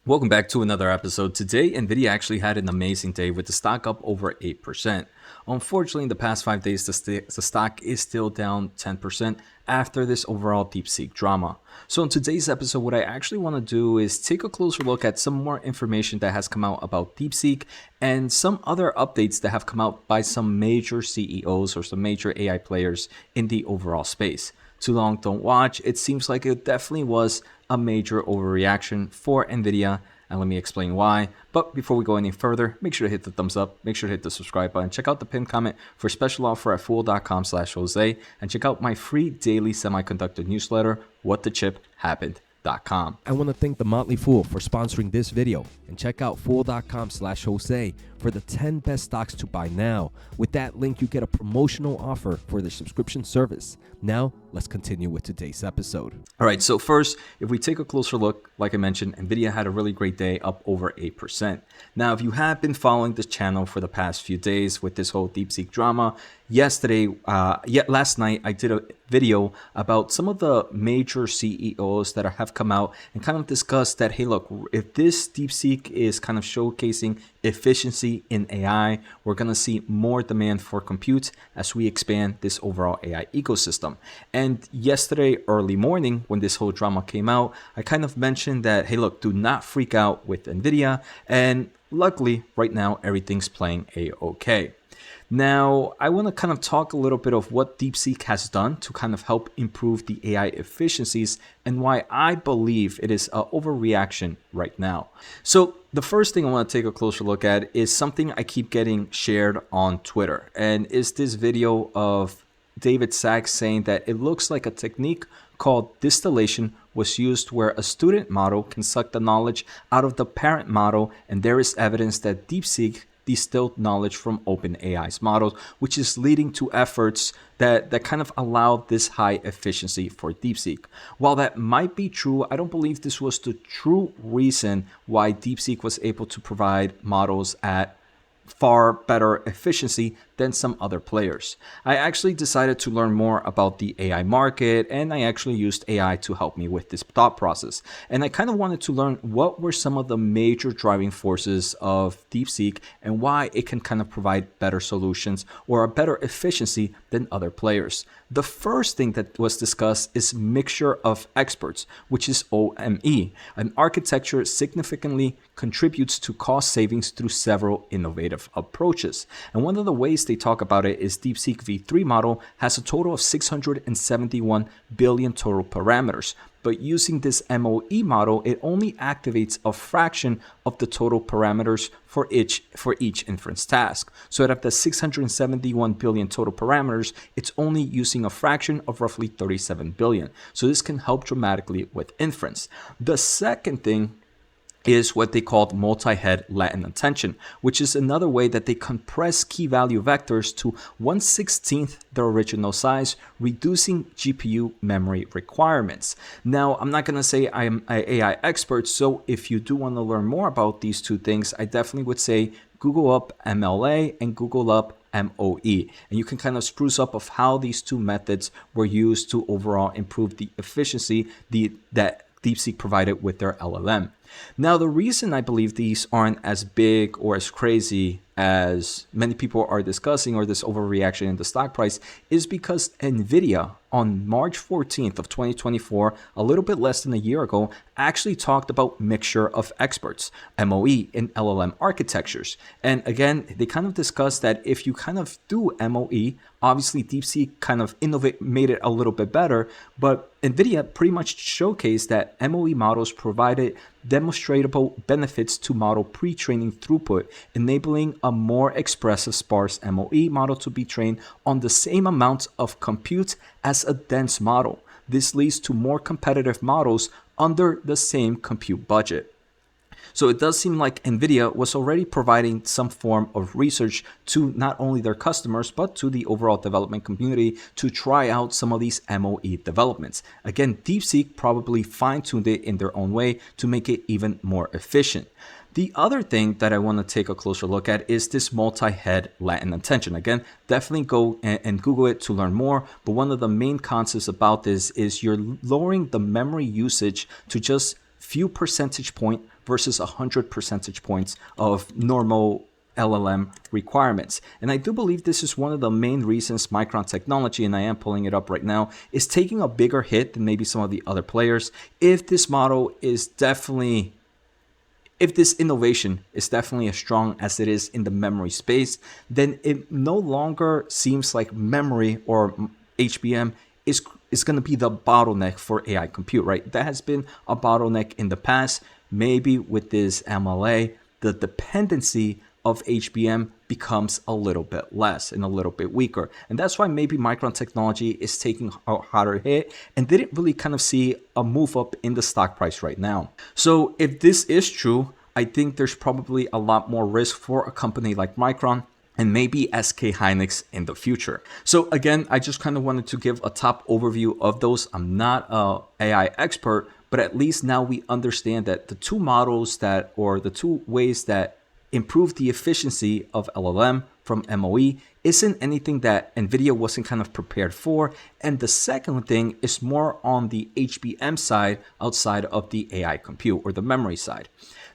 Welcome back to another episode. Today, Nvidia actually had an amazing day with the stock up over 8%. Unfortunately, in the past 5 days, the stock is still down 10% after this overall DeepSeek drama. So in today's episode, what I actually want to do is take a closer look at some more information that has come out about DeepSeek and some other updates that have come out by some major CEOs or some major AI players in the overall space. Too long, don't watch. It seems like it definitely was a major overreaction for Nvidia, and let me explain why. But before we go any further, make sure to hit the thumbs up, make sure to hit the subscribe button, check out the pinned comment for a special offer at fool.com/Jose, and check out my free daily semiconductor newsletter, whatthechip.happened.com. I want to thank the Motley Fool for sponsoring this video, and check out fool.com/Jose for the 10 best stocks to buy now. With that link, you get a promotional offer for the subscription service. Now, let's continue with today's episode. All right, so first, if we take a closer look, like I mentioned, Nvidia had a really great day, up over 8%. Now, if you have been following this channel for the past few days with this whole DeepSeek drama, last night I did a video about some of the major CEOs that have come out and kind of discussed that, hey, look, if this DeepSeek is kind of showcasing efficiency in AI, we're going to see more demand for compute as we expand this overall AI ecosystem. And yesterday, early morning, when this whole drama came out, I kind of mentioned that, hey, look, do not freak out with Nvidia. And luckily, right now, everything's playing a-okay. Now, I want to kind of talk a little bit of what DeepSeek has done to kind of help improve the AI efficiencies and why I believe it is an overreaction right now. So the first thing I want to take a closer look at is something I keep getting shared on Twitter, and is this video of David Sachs saying that it looks like a technique called distillation was used where a student model can suck the knowledge out of the parent model, and there is evidence that DeepSeek distilled knowledge from OpenAI's models, which is leading to efforts that kind of allow this high efficiency for DeepSeek. While that might be true, I don't believe this was the true reason why DeepSeek was able to provide models at far better efficiency than some other players. I actually decided to learn more about the AI market, and I actually used AI to help me with this thought process. And I kind of wanted to learn what were some of the major driving forces of DeepSeek and why it can kind of provide better solutions or a better efficiency than other players. The first thing that was discussed is mixture of experts, which is OME. An architecture significantly contributes to cost savings through several innovative approaches. And one of the ways they talk about it is DeepSeek v3 model has a total of 671 billion total parameters. But using this MOE model, it only activates a fraction of the total parameters for each inference task. So out of the 671 billion total parameters, it's only using a fraction of roughly 37 billion. So this can help dramatically with inference. The second thing is what they called multi-head latent attention, which is another way that they compress key value vectors to 1/16 the original size, reducing GPU memory requirements. Now, I'm not going to say I'm an AI expert, so if you do want to learn more about these two things, I definitely would say Google up MLA and Google up MOE, and you can kind of spruce up of how these two methods were used to overall improve the efficiency that DeepSeek provided with their LLM. Now, the reason I believe these aren't as big or as crazy as many people are discussing, or this overreaction in the stock price, is because Nvidia on March 14th of 2024, a little bit less than a year ago, actually talked about mixture of experts, MOE, in LLM architectures. And again, they kind of discussed that if you kind of do MOE, obviously DeepSeek kind of made it a little bit better, but Nvidia pretty much showcased that MOE models provided demonstrable benefits to model pre-training throughput, enabling a more expressive sparse MOE model to be trained on the same amount of compute as a dense model. This leads to more competitive models under the same compute budget. So it does seem like Nvidia was already providing some form of research to not only their customers, but to the overall development community to try out some of these MOE developments. Again, DeepSeek probably fine-tuned it in their own way to make it even more efficient. The other thing that I want to take a closer look at is this multi-head latent attention. Again, definitely go and Google it to learn more. But one of the main concepts about this is you're lowering the memory usage to just few percentage point versus 100 percentage points of normal LLM requirements. And I do believe this is one of the main reasons Micron Technology, and I am pulling it up right now, is taking a bigger hit than maybe some of the other players. If this innovation is definitely as strong as it is in the memory space, then it no longer seems like memory or HBM is going to be the bottleneck for AI compute, right? That has been a bottleneck in the past. Maybe with this MLA, the dependency of HBM becomes a little bit less and a little bit weaker. And that's why maybe Micron Technology is taking a harder hit and didn't really kind of see a move up in the stock price right now. So if this is true, I think there's probably a lot more risk for a company like Micron and maybe SK Hynix in the future. So again, I just kind of wanted to give a top overview of those. I'm not an AI expert, but at least now we understand that the two models the two ways that improve the efficiency of LLM from MOE isn't anything that Nvidia wasn't kind of prepared for. And the second thing is more on the HBM side outside of the AI compute or the memory side.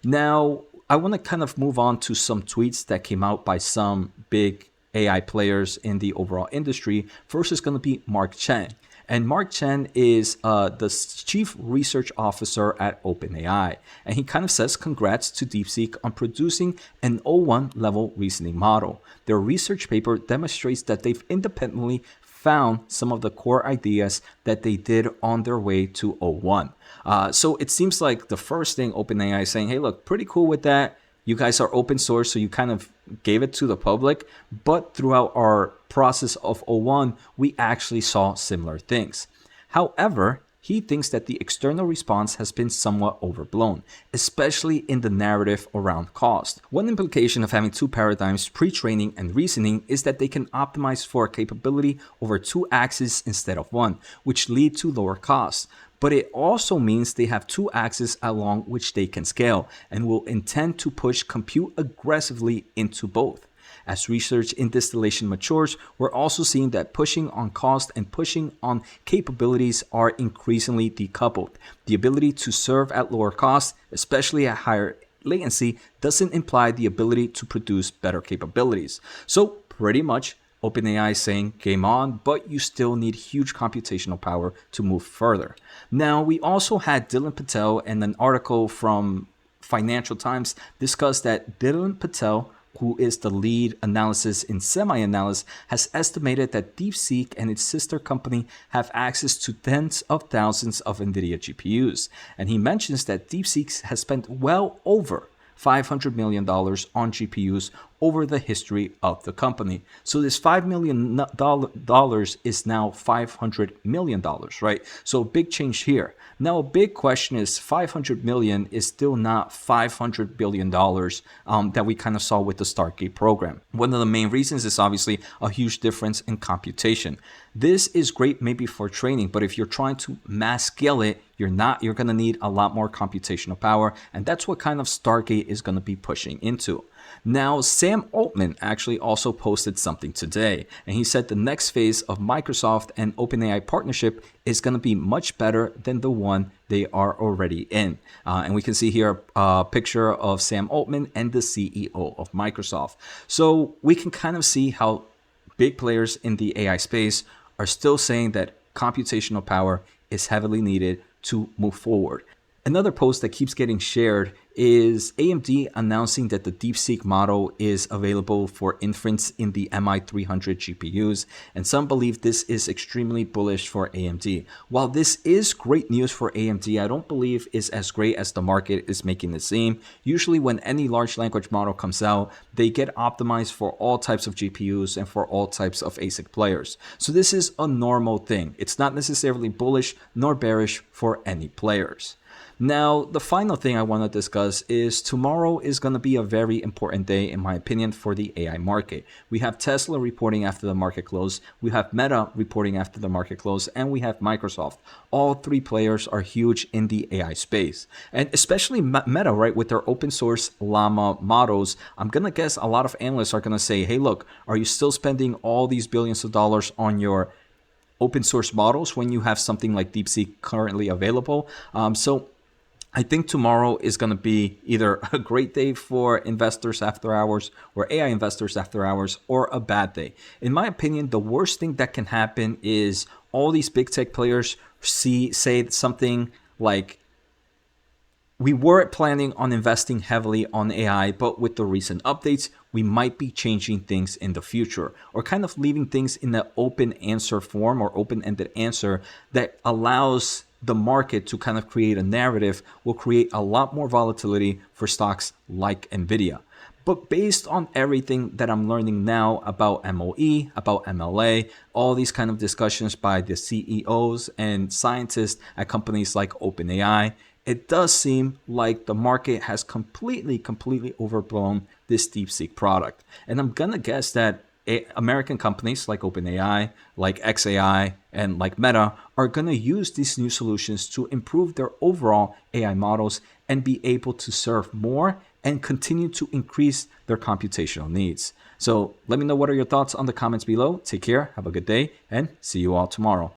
Now, I want to kind of move on to some tweets that came out by some big AI players in the overall industry. First is going to be Mark Chen. And Mark Chen is the chief research officer at OPENAI. And he kind of says congrats to DeepSeek on producing an O1 level reasoning model. Their research paper demonstrates that they've independently found some of the core ideas that they did on their way to O1. So it seems like the first thing OpenAI is saying, hey, look, pretty cool with that. You guys are open source, so you kind of gave it to the public. But throughout our process of O1, we actually saw similar things. However, he thinks that the external response has been somewhat overblown, especially in the narrative around cost. One implication of having two paradigms, pre-training and reasoning, is that they can optimize for capability over two axes instead of one, which lead to lower costs. But it also means they have two axes along which they can scale and will intend to push compute aggressively into both. As research in distillation matures, we're also seeing that pushing on cost and pushing on capabilities are increasingly decoupled. The ability to serve at lower cost, especially at higher latency, doesn't imply the ability to produce better capabilities. So pretty much OpenAI is saying game on, but you still need huge computational power to move further. Now, we also had Dylan Patel and an article from Financial Times discuss that Dylan Patel, who is the lead analysis in SemiAnalysis, has estimated that DeepSeek and its sister company have access to tens of thousands of Nvidia GPUs. And he mentions that DeepSeek has spent well over $500 million on GPUs over the history of the company. So this $5 million is now $500 million, right? So big change here. Now, a big question is $500 million is still not $500 billion that we kind of saw with the Stargate program. One of the main reasons is obviously a huge difference in computation. This is great maybe for training, but if you're trying to mass scale it, you're going to need a lot more computational power. And that's what kind of Stargate is going to be pushing into. Now, Sam Altman actually also posted something today, and he said the next phase of Microsoft and OpenAI partnership is going to be much better than the one they are already in. And we can see here a picture of Sam Altman and the CEO of Microsoft. So we can kind of see how big players in the AI space are still saying that computational power is heavily needed to move forward. Another post that keeps getting shared is AMD announcing that the DeepSeek model is available for inference in the MI300 GPUs, and some believe this is extremely bullish for AMD. While this is great news for AMD, I don't believe it's as great as the market is making it seem. Usually when any large language model comes out, they get optimized for all types of GPUs and for all types of ASIC players. So this is a normal thing. It's not necessarily bullish nor bearish for any players. Now, the final thing I want to discuss is tomorrow is going to be a very important day, in my opinion, for the AI market. We have Tesla reporting after the market close, we have Meta reporting after the market close, and we have Microsoft. All three players are huge in the AI space. And especially Meta, right, with their open source Llama models, I'm going to guess a lot of analysts are going to say, hey, look, are you still spending all these billions of dollars on your open source models when you have something like DeepSeek currently available? So I think tomorrow is going to be either a great day for investors after hours or AI investors after hours, or a bad day. In my opinion, the worst thing that can happen is all these big tech players say something like, we were planning on investing heavily on AI, but with the recent updates, we might be changing things in the future, or kind of leaving things in the open answer form or open-ended answer that allows the market to kind of create a narrative, will create a lot more volatility for stocks like Nvidia. But based on everything that I'm learning now about MOE, about MLA, all these kind of discussions by the CEOs and scientists at companies like OpenAI, it does seem like the market has completely overblown this DeepSeek product. And I'm gonna guess that American companies like OpenAI, like XAI, and like Meta are going to use these new solutions to improve their overall AI models and be able to serve more and continue to increase their computational needs. So let me know what are your thoughts on the comments below. Take care, have a good day, and see you all tomorrow.